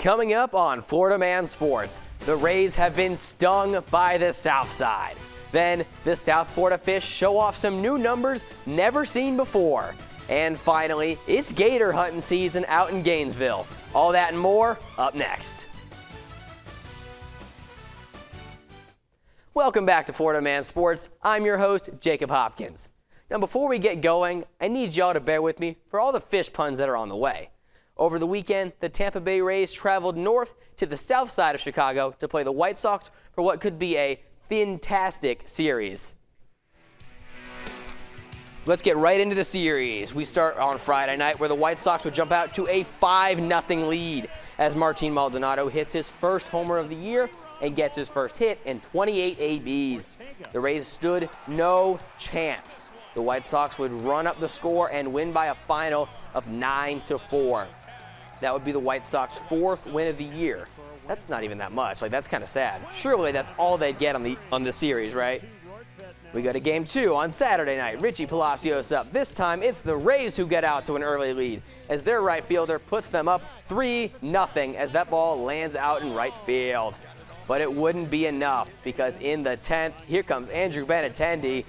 Coming up on Florida Man Sports, the Rays have been stung by the South Side. Then the South Florida Fish show off some new numbers never seen before. And finally, it's gator hunting season out in Gainesville. All that and more up next. Welcome back to Florida Man Sports. I'm your host, Jacob Hopkins. Now before we get going, I need y'all to bear with me for all the fish puns that are on the way. Over the weekend, the Tampa Bay Rays traveled north to the south side of Chicago to play the White Sox for what could be a fantastic series. Let's get right into the series. We start on Friday night where the White Sox would jump out to a 5-0 lead as Martin Maldonado hits his first homer of the year and gets his first hit in 28 ABs. The Rays stood no chance. The White Sox would run up the score and win by a final of 9-4. That would be the White Sox 4th win of the year. That's not even that much. That's kind of sad. Surely that's all they'd get on the series, right? We go to game 2 on Saturday night. Richie Palacios up. This time it's the Rays who get out to an early lead as their right fielder puts them up 3-0 as that ball lands out in right field. But it wouldn't be enough because in the 10th, here comes Andrew Benintendi.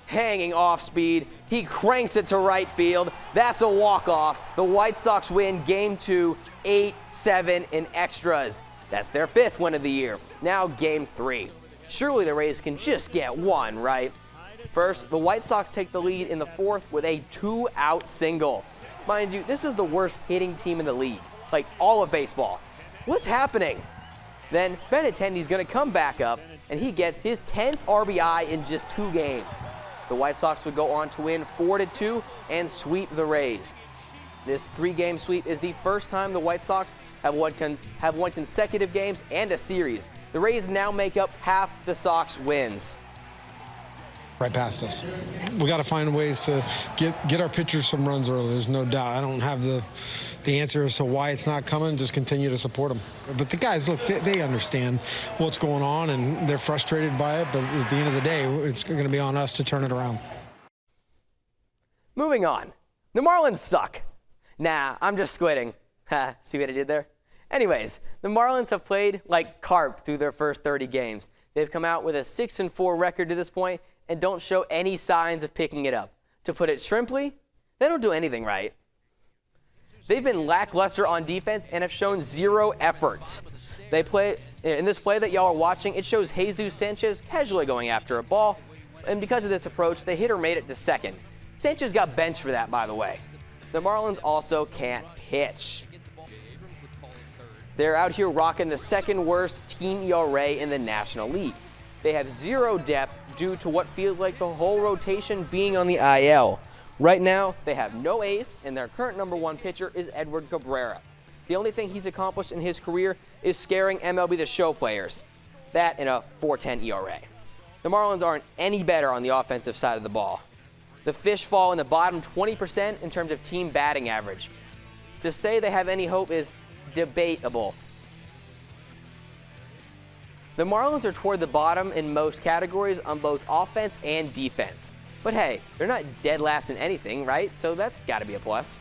Hanging off speed, he cranks it to right field. That's a walk-off. The White Sox win game 2, 8-7 in extras. That's their 5th win of the year. Now game 3. Surely the Rays can just get one, right? First, the White Sox take the lead in the 4th with a 2-out single. Mind you, this is the worst hitting team in the league, all of baseball. What's happening? Then Benintendi's going to come back up, and he gets his 10th RBI in just 2 games. The White Sox would go on to win 4-2 and sweep the Rays. This 3-game sweep is the first time the White Sox have won consecutive games and a series. The Rays now make up half the Sox wins. Right past us. We got to find ways to get our pitchers some runs early. There's no doubt. I don't have the answer as to why it's not coming. Just continue to support them. But the guys, look, they understand what's going on, and they're frustrated by it. But at the end of the day, it's going to be on us to turn it around. Moving on. The Marlins suck. Nah, I'm just squidding. Ha, see what I did there? Anyways, the Marlins have played like carp through their first 30 games. They've come out with a 6-4 record to this point and don't show any signs of picking it up. To put it shrimply, they don't do anything right. They've been lackluster on defense and have shown zero effort. They play in this play that y'all are watching, it shows Jesus Sanchez casually going after a ball, and because of this approach, the hitter made it to second. Sanchez got benched for that, by the way. The Marlins also can't pitch. They're out here rocking the second worst team ERA in the National League. They have zero depth due to what feels like the whole rotation being on the IL. Right now, they have no ace, and their current number 1 pitcher is Edward Cabrera. The only thing he's accomplished in his career is scaring MLB The Show players. That and a 4.10 ERA. The Marlins aren't any better on the offensive side of the ball. The Fish fall in the bottom 20% in terms of team batting average. To say they have any hope is debatable. The Marlins are toward the bottom in most categories on both offense and defense. But hey, they're not dead last in anything, right? So that's got to be a plus.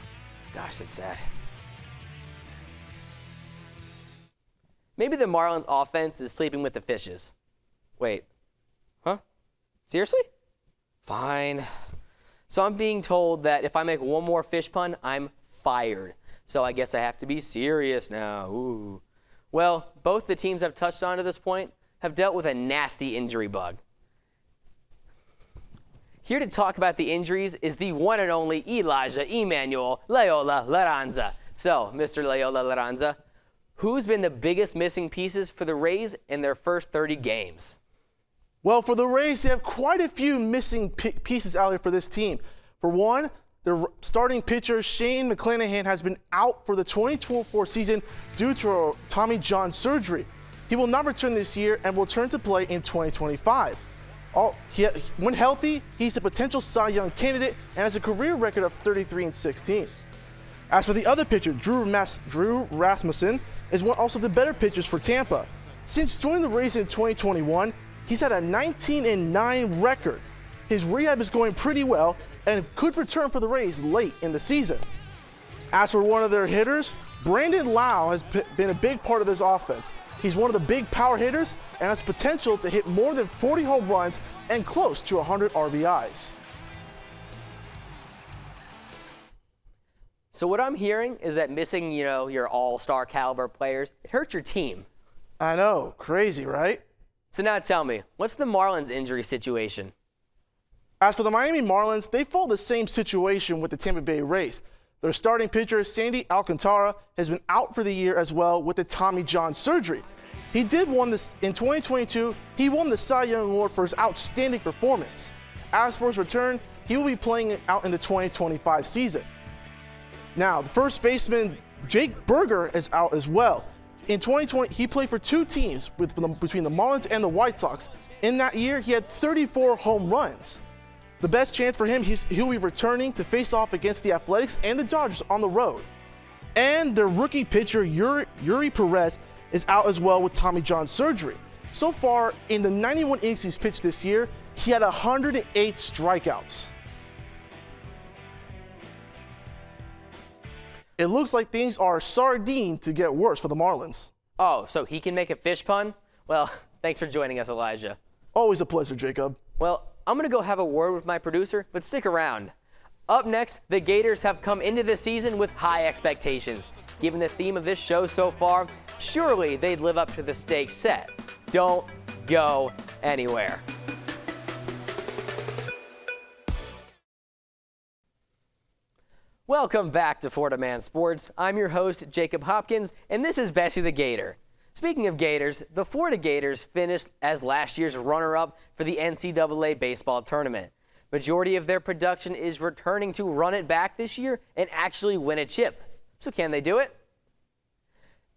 Gosh, that's sad. Maybe the Marlins offense is sleeping with the Fishes. Wait. Huh? Seriously? Fine. So I'm being told that if I make one more fish pun, I'm fired. So I guess I have to be serious now. Ooh. Well, both the teams I've touched on to this point have dealt with a nasty injury bug. Here to talk about the injuries is the one and only Elijah Emmanuel Loyola Laranza. So, Mr. Loyola Laranza, who's been the biggest missing pieces for the Rays in their first 30 games? Well, for the Rays, they have quite a few missing pieces out here for this team. For one, their starting pitcher, Shane McClanahan, has been out for the 2024 season due to a Tommy John surgery. He will not return this year and will return to play in 2025. When healthy, he's a potential Cy Young candidate and has a career record of 33-16. As for the other pitcher, Drew Rasmussen, is also the better pitchers for Tampa. Since joining the Rays in 2021, he's had a 19-9 record. His rehab is going pretty well and could return for the Rays late in the season. As for one of their hitters, Brandon Lau has been a big part of this offense. He's one of the big power hitters and has potential to hit more than 40 home runs and close to 100 RBIs. So what I'm hearing is that missing, your all-star caliber players, it hurts your team. I know, crazy, right? So now tell me, what's the Marlins injury situation? As for the Miami Marlins, they follow the same situation with the Tampa Bay Rays. Their starting pitcher, Sandy Alcantara, has been out for the year as well with the Tommy John surgery. He won this in 2022. He won the Cy Young Award for his outstanding performance. As for his return, he will be playing out in the 2025 season. Now, the first baseman, Jake Burger, is out as well. In 2020, he played for two teams between the Marlins and the White Sox. In that year, he had 34 home runs. The best chance for him, he'll be returning to face off against the Athletics and the Dodgers on the road. And their rookie pitcher, Yuri Perez, is out as well with Tommy John surgery. So far, in the 91 innings he's pitched this year, he had 108 strikeouts. It looks like things are sardine to get worse for the Marlins. Oh, so he can make a fish pun? Well, thanks for joining us, Elijah. Always a pleasure, Jacob. Well, I'm going to go have a word with my producer, but stick around. Up next, the Gators have come into the season with high expectations. Given the theme of this show so far, surely they'd live up to the stakes set. Don't go anywhere. Welcome back to Florida Man Sports. I'm your host, Jacob Hopkins, and this is Bessie the Gator. Speaking of Gators, the Florida Gators finished as last year's runner-up for the NCAA baseball tournament. Majority of their production is returning to run it back this year and actually win a chip. So can they do it?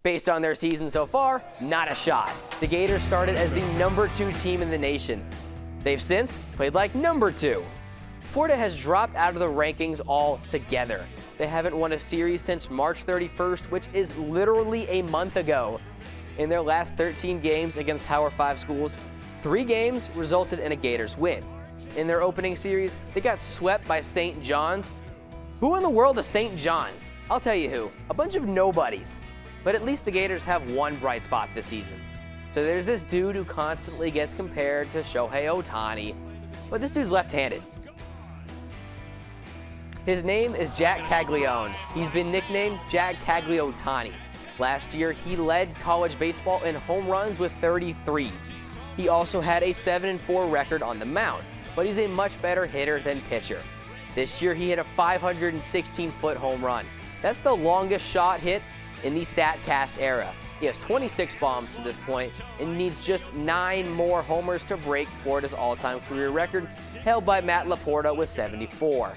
Based on their season so far, not a shot. The Gators started as the #2 team in the nation. They've since played like #2. Florida has dropped out of the rankings altogether. They haven't won a series since March 31st, which is literally a month ago. In their last 13 games against Power 5 schools, 3 games resulted in a Gators win. In their opening series, they got swept by St. John's. Who in the world is St. John's? I'll tell you who. A bunch of nobodies. But at least the Gators have one bright spot this season. So there's this dude who constantly gets compared to Shohei Ohtani, but this dude's left-handed. His name is Jack Caglianone. He's been nicknamed Jack Cagliotani. Last year, he led college baseball in home runs with 33. He also had a 7-4 record on the mound, but he's a much better hitter than pitcher. This year, he hit a 516-foot home run. That's the longest shot hit in the StatCast era. He has 26 bombs to this point and needs just 9 more homers to break Florida's all-time career record, held by Matt Laporta with 74.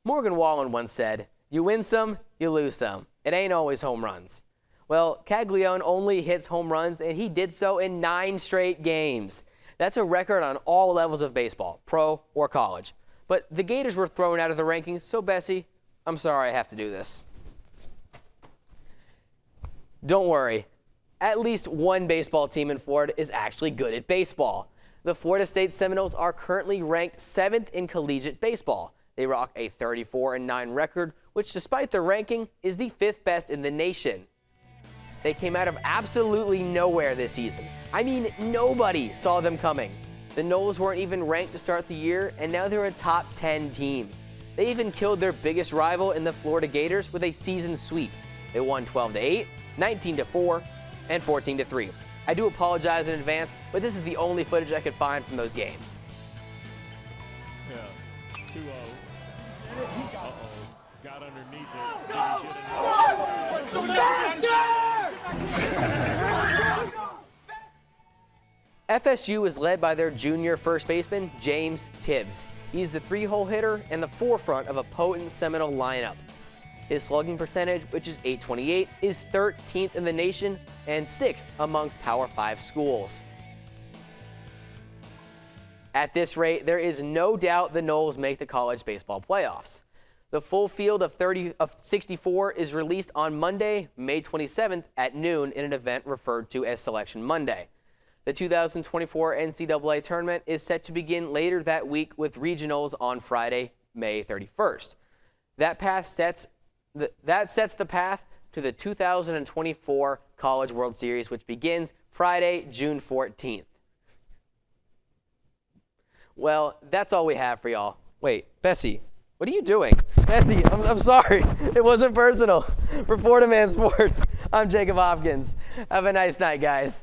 Morgan Wallen once said, "You win some, you lose some. It ain't always home runs." Well, Caglianone only hits home runs, and he did so in 9 straight games. That's a record on all levels of baseball, pro or college. But the Gators were thrown out of the rankings, so Bessie, I'm sorry I have to do this. Don't worry. At least one baseball team in Florida is actually good at baseball. The Florida State Seminoles are currently ranked 7th in collegiate baseball. They rock a 34-9 record, which despite their ranking is the 5th best in the nation. They came out of absolutely nowhere this season. I mean, nobody saw them coming. The Noles weren't even ranked to start the year, and now they're a top 10 team. They even killed their biggest rival in the Florida Gators with a season sweep. They won 12-8, 19-4, and 14-3. I do apologize in advance, but this is the only footage I could find from those games. Yeah, 2-0. Uh-oh, got underneath it. FSU is led by their junior first baseman, James Tibbs. He's the 3-hole hitter and the forefront of a potent Seminole lineup. His slugging percentage, which is .828, is 13th in the nation and 6th amongst Power 5 schools. At this rate, there is no doubt the Noles make the college baseball playoffs. The full field of 64 is released on Monday, May 27th at noon in an event referred to as Selection Monday. The 2024 NCAA tournament is set to begin later that week with regionals on Friday, May 31st. That sets the path to the 2024 College World Series, which begins Friday, June 14th. Well, that's all we have for y'all. Wait, Bessie, what are you doing? Bessie, I'm sorry. It wasn't personal. For Florida Man Sports, I'm Jacob Hopkins. Have a nice night, guys.